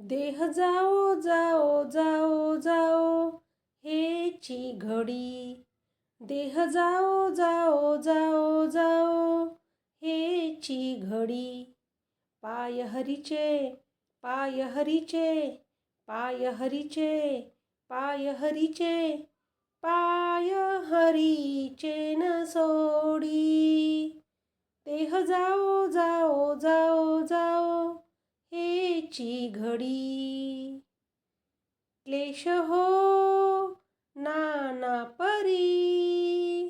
देह जाओ जाओ जाओ जाओ हेची घडी. देह जाओ जाओ जाओ जाओ हेची घडी. पाय हरीचे पाय हरीचे पाय हरीचे पाय हरीचे पाय हरीचे न सोडी. देह जाओ जाओ जाओ जाओ हेची घडी. क्लेश हो नाना परी.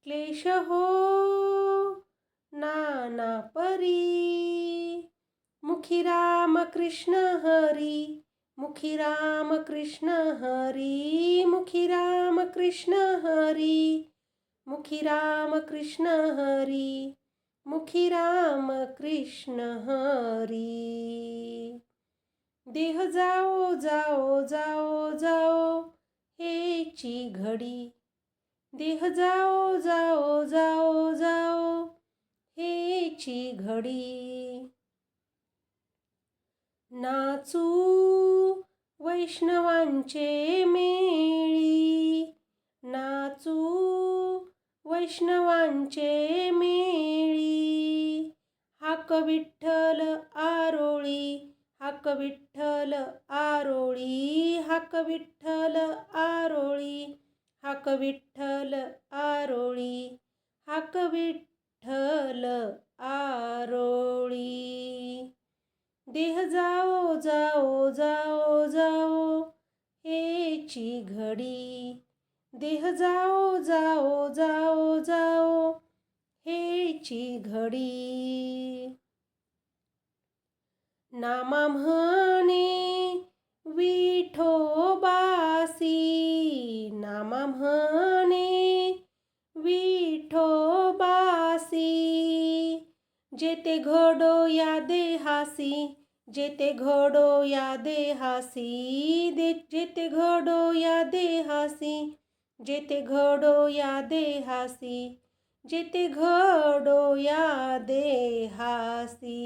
क्लेश हो नाना परी. मुखी राम कृष्ण हरी. मुखी राम कृष्ण हरी. मुखी राम कृष्ण हरी. मुखी राम कृष्ण हरी. मुखी राम कृष्ण हरी. देह जाओ जाओ जाओ जाओ हेची घडी. देह जाओ जाओ जाओ जाओ हेची घडी. नाचू वैष्णवांचे मेळी. नाचू वैष्णवांचे मेळी. हाक विठ्ठल आरोळी. हाक विठ्ठल आरोळी. हाक विठ्ठल आरोळी. हाक विठ्ठल आरोळी. हाक विठ्ठल आरोळी. देह जाओ जाओ जाओ जाओ हेची घडी. देह जाओ जाओ जाओ जाओ हेची घडी. नामा म्हणे विठोबासी. नामा म्हणे विठोबासी. जेते घडो या देहासी. जेते घडो या देहासी. जेते घडो या देहासी. जेते घडो या देहासी. जेते घडो या देहासी.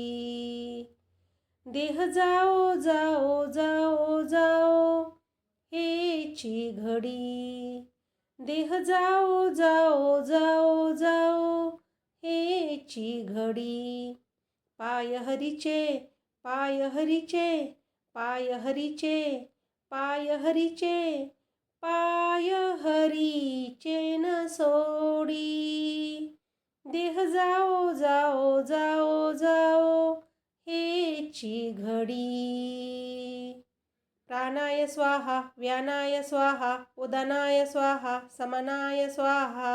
देह जाओ जाओ जाओ जाओ हेची घडी. देह जाओ जाओ जाओ जाओ हेची घडी. पाय हरीचे पाय हरीचे पाय हरीचे पाय हरीचे पाय हरीचे न सोडी. देह जाओ जाओ जाओ जाओ हेची घडी. प्राणाय स्वाहा व्यानाय स्वाहा उदानाय स्वाहा समनाय स्वाहा.